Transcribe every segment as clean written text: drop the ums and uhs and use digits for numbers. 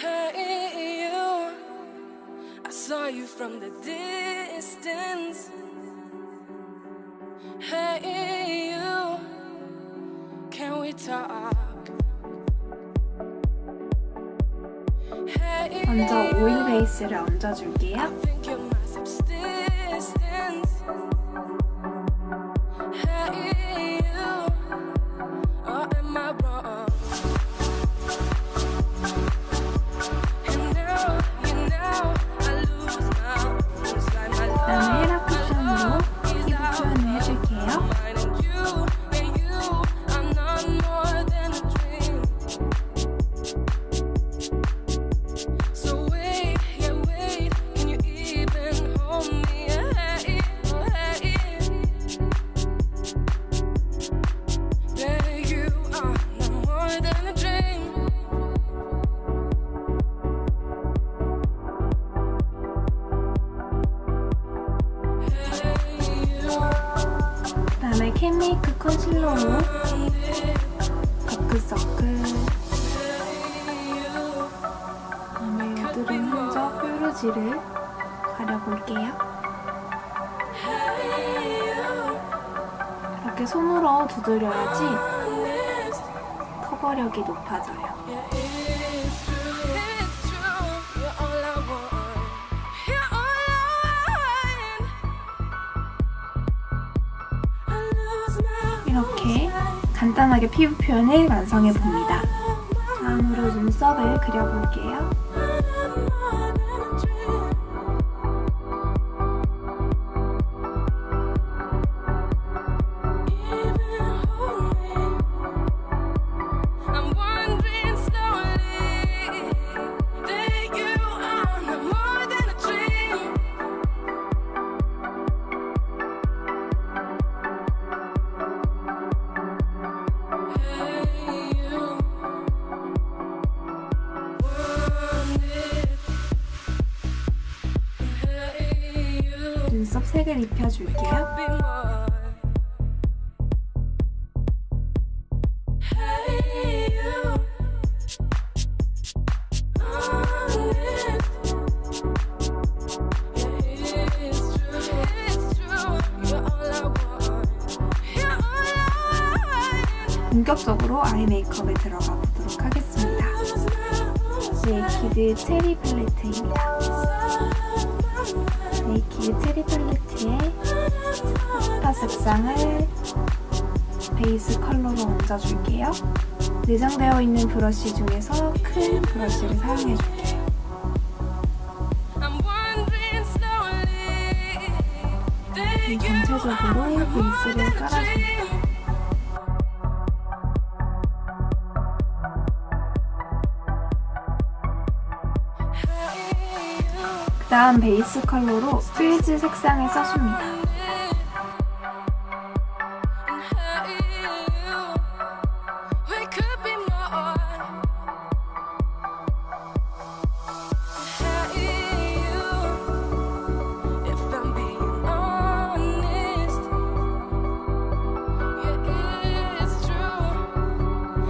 Hey you, I saw you from the distance. Hey you, can we talk? 먼저 오일 베이스를 얹어줄게요. I think you're my subsistence. Hey you, or am I wrong? 그다음에 헤라 쿠션으로 피부 표현을 해줄게요. 그다음에 캔메이크 컨실러로 다크서클, 그다음에 여드름 흔적 뾰루지를 가려볼게요. 이렇게 손으로 두드려야지 커버력이 높아져요. 이렇게 간단하게 피부 표현을 완성해봅니다. 다음으로 눈썹을 그려볼게요. 눈썹 색을 입혀줄게요. 본격적으로 아이 메이크업에 들어가 보도록 하겠습니다. 네이키드 체리 팔레트입니다. 네이키드 체리 팔레트에 스파 색상을 베이스 컬러로 얹어줄게요. 내장되어 있는 브러쉬 중에서 큰 브러쉬를 사용해줄게요. 전체적으로 베이스를 깔아줍니다. 그 다음 베이스 컬러로 프리즈 색상을 써줍니다.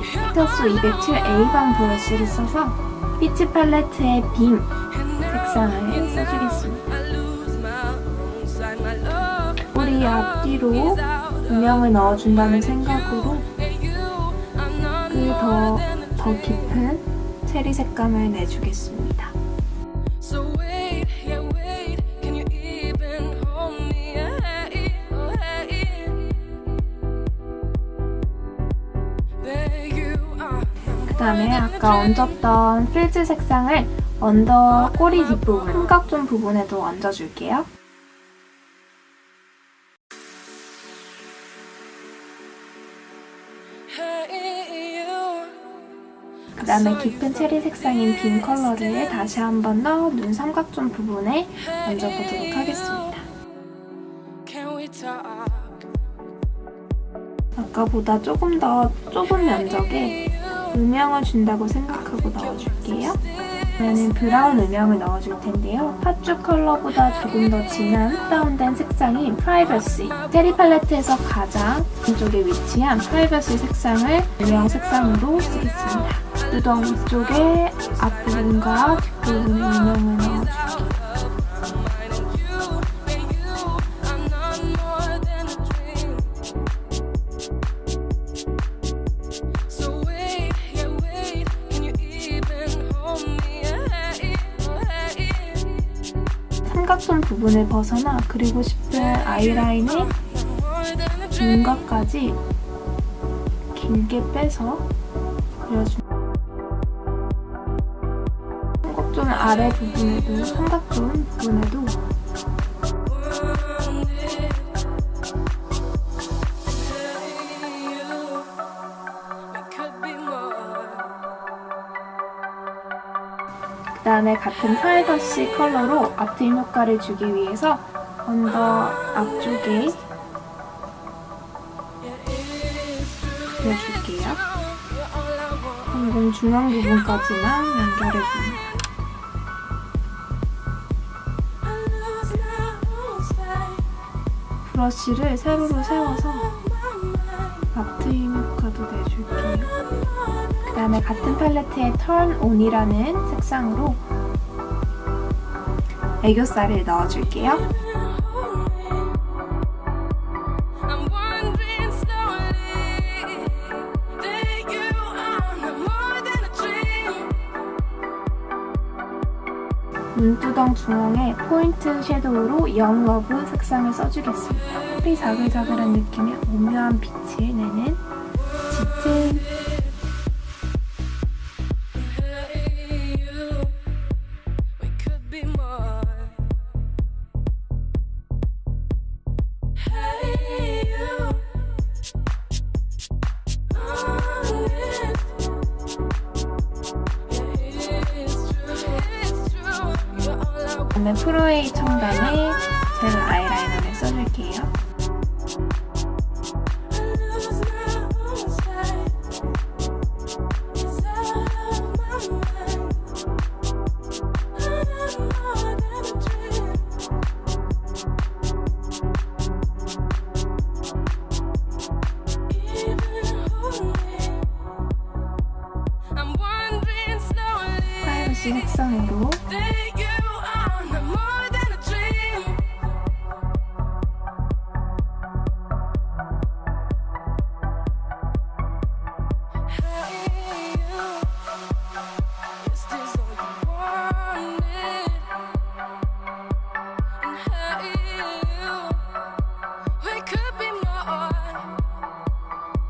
피터스 207A방 브러쉬를 써서 피치 팔레트의 빔 색상을 써주겠습니다. 우리 앞뒤로 음영을 넣어준다는 생각으로 더 깊은 체리 색감을 내주겠습니다. 그 다음에 아까 얹었던 필즈 색상을 언더 꼬리 뒷부분, 삼각존 부분에도 얹어줄게요. 그 다음에 깊은 체리 색상인 빔 컬러를 다시 한 번 더 눈 삼각존 부분에 얹어보도록 하겠습니다. 아까보다 조금 더 좁은 면적에 음영을 준다고 생각하고 넣어줄게요. 그러면 브라운 음영을 넣어줄 텐데요. 팥죽 컬러보다 조금 더 진한 다운된 색상인 프라이버시, 체리 팔레트에서 가장 왼쪽에 위치한 프라이버시 색상을 음영 색상으로 쓰겠습니다. 눈두덩 위쪽에 앞부분과 뒷부분의 음영을 넣어줄게요. 삼각존 부분을 벗어나 그리고 싶은 아이라인의 윤곽까지 길게 빼서 그려줍니다. 삼각존 아래 부분에도 삼각존 부분에도 그 다음에 같은 프라이버시 컬러로 앞트임 효과를 주기 위해서 언더 앞쪽에 그려줄게요. 방금 중앙 부분까지만 연결해줍니다. 브러쉬를 세로로 세워서 앞트임 효과도 내줄게요. 그 다음에 같은 팔레트의 Turn On이라는 색상으로 애교살을 넣어줄게요. 눈두덩 중앙에 포인트 섀도우로 Young Love 색상을 써주겠습니다. 펄이 자글자글한 느낌의 오묘한 빛을 내는 짙은 그다음에 프로에이 첨단의 젤 아이라이너를 써줄게요. 프라이버시 색상으로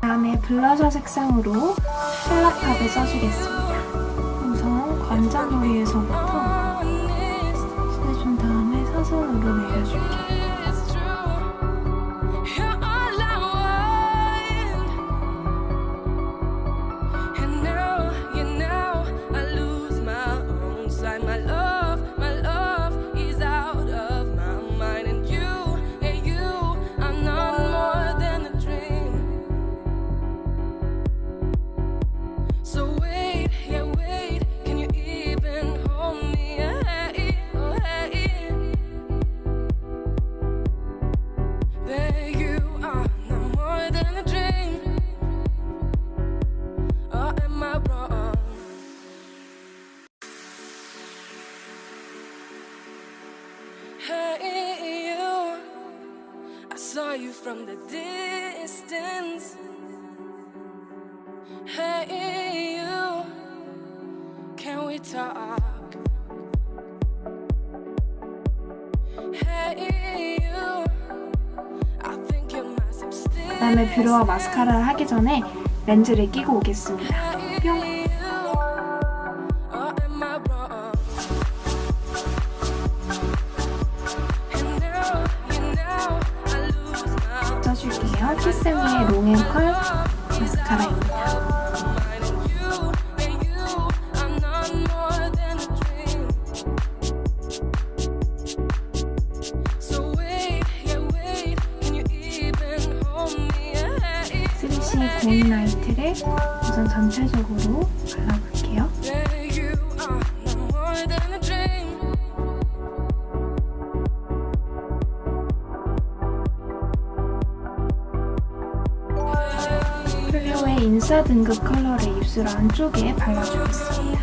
다음에 블러셔 색상으로 샬라팝을 써주겠습니다. 우선 관자놀이에서부터 칠해준 다음에 사선으로 내려줄게요. Hey you, I saw you from the distance. Hey you, can we talk? Hey you, I think you must have still. 그 다음에 뷰러와 마스카라를 하기 전에 렌즈를 끼고 오겠습니다. 뿅! 써줄게요. 키스미의 롱앤컬 마스카라입니다. 스리시 고인 라이트를 우선 전체적으로 발라볼게요. X 등급 컬러를 입술 안쪽에 발라주겠습니다.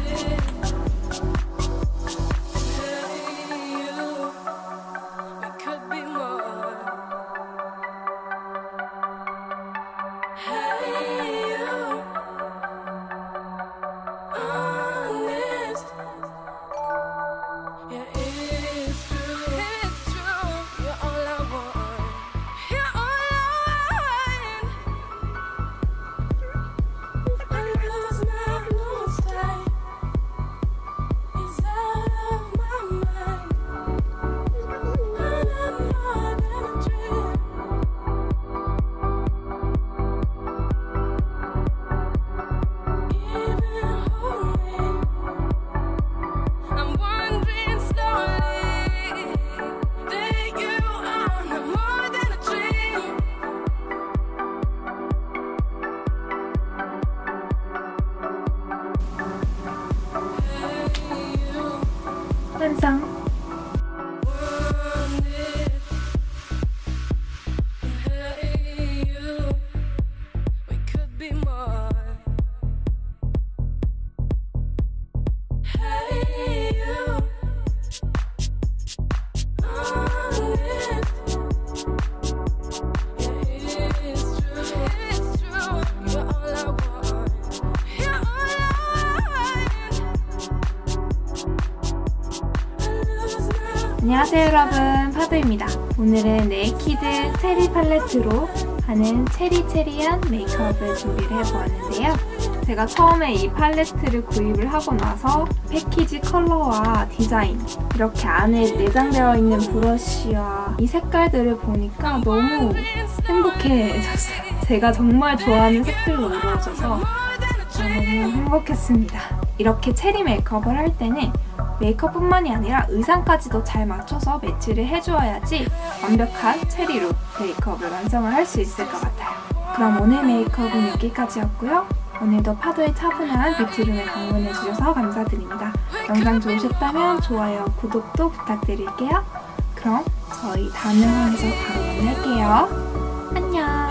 완성! 안녕하세요 여러분, 파도입니다. 오늘은 네이키드 체리 팔레트로 하는 체리체리한 메이크업을 준비를 해보았는데요. 제가 처음에 이 팔레트를 구입을 하고 나서 패키지 컬러와 디자인, 이렇게 안에 내장되어 있는 브러쉬와 이 색깔들을 보니까 너무 행복해졌어요. 제가 정말 좋아하는 색들로 이루어져서 너무 행복했습니다. 이렇게 체리 메이크업을 할 때는 메이크업뿐만이 아니라 의상까지도 잘 맞춰서 매치를 해주어야지 완벽한 체리로 메이크업을 완성을 할 수 있을 것 같아요. 그럼 오늘 메이크업은 여기까지였고요. 오늘도 파도의 차분한 뷰티룸에 방문해주셔서 감사드립니다. 영상 좋으셨다면 좋아요, 구독도 부탁드릴게요. 그럼 저희 다음 영상에서 바로 만날게요. 안녕!